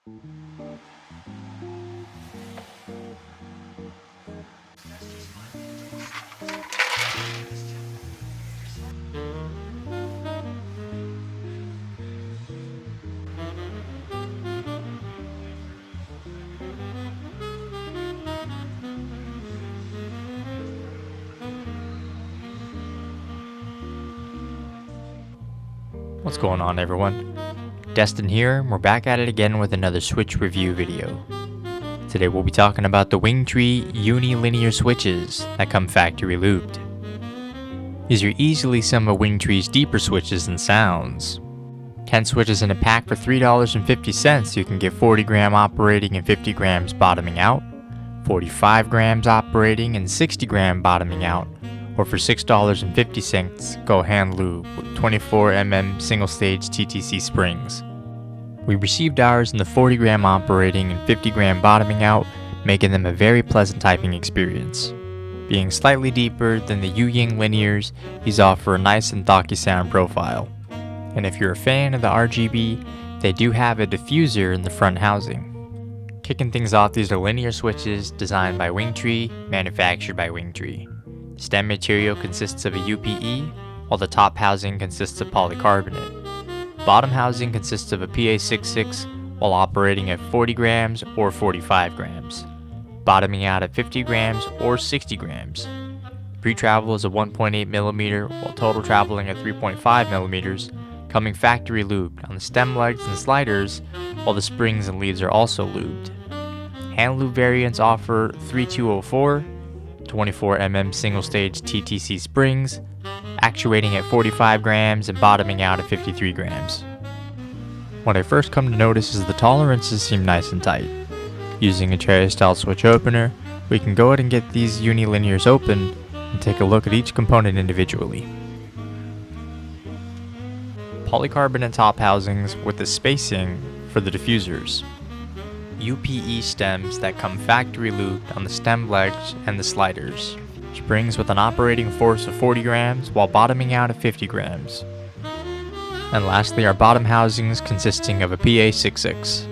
What's going on, everyone? Destin here, and we're back at it again with another Switch review video. Today we'll be talking about the WingTree Yunie Linear Switches that come factory lubed. These are easily some of WingTree's deeper switches and sounds. 10 switches in a pack for $3.50, you can get 40 gram operating and 50 grams bottoming out, 45 grams operating and 60 gram bottoming out, or for $6.50, go hand lube with 24mm single stage TTC springs. We received ours in the 40 gram operating and 50 gram bottoming out, making them a very pleasant typing experience. Being slightly deeper than the Yuying Linears, these offer a nice and thockier sound profile. And if you're a fan of the RGB, they do have a diffuser in the front housing. Kicking things off, these are linear switches designed by WingTree, manufactured by WingTree. Stem material consists of a UPE, while the top housing consists of polycarbonate. Bottom housing consists of a PA66 while operating at 40 grams or 45 grams, bottoming out at 50 grams or 60 grams. Pre-travel is a 1.8mm while total traveling at 3.5mm, coming factory lubed on the stem legs and sliders, while the springs and leads are also lubed. Hand lube variants offer 3204, 24mm single stage TTC springs, actuating at 45 grams and bottoming out at 53 grams. What I first come to notice is the tolerances seem nice and tight. Using a cherry style switch opener, we can go ahead and get these Yunie Linears open and take a look at each component individually. Polycarbonate top housings with the spacing for the diffusers. UPE stems that come factory lubed on the stem legs and the sliders. Springs with an operating force of 40 grams while bottoming out at 50 grams. And lastly, our bottom housings consisting of a PA66.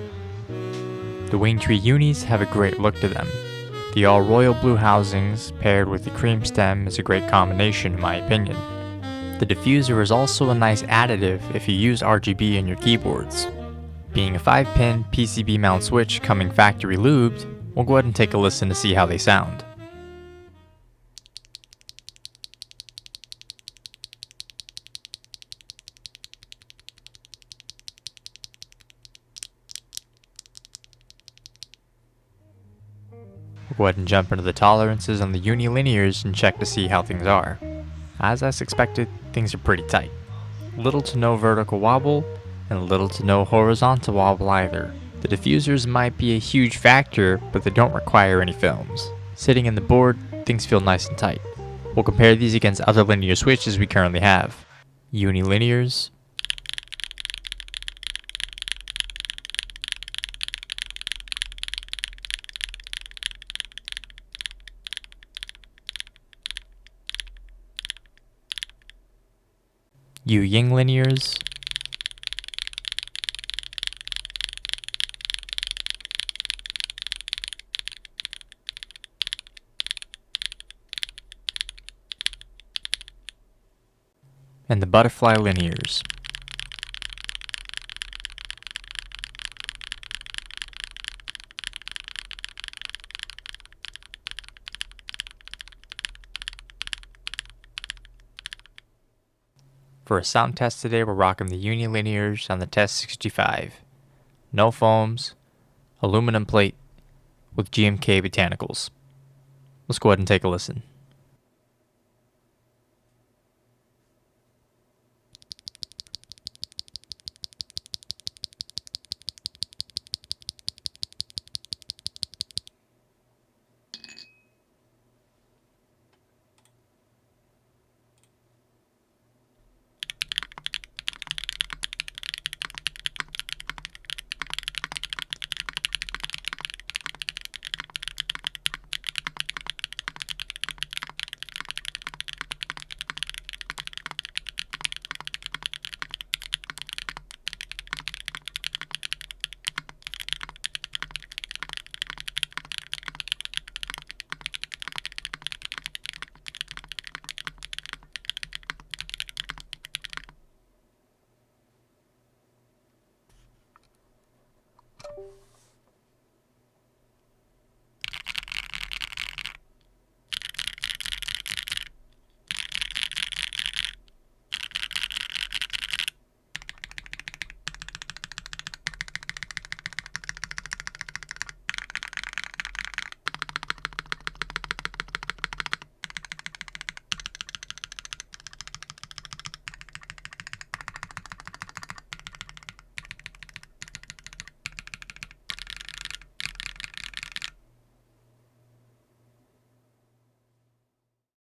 The WingTree Yunis have a great look to them. The all royal blue housings paired with the cream stem is a great combination in my opinion. The diffuser is also a nice additive if you use RGB in your keyboards. Being a 5-pin PCB mount switch coming factory lubed, we'll go ahead and take a listen to see how they sound. We'll go ahead and jump into the tolerances on the Yunie Linears and check to see how things are. As I suspected, things are pretty tight. Little to no vertical wobble, and little to no horizontal wobble either. The diffusers might be a huge factor, but they don't require any films. Sitting in the board, things feel nice and tight. We'll compare these against other linear switches we currently have. Yunie Linears, Yuying Linears, and the butterfly linears. For a sound test today, we're rocking the Yunie Linears on the Tess 65. No foams, aluminum plate with GMK botanicals. Let's go ahead and take a listen.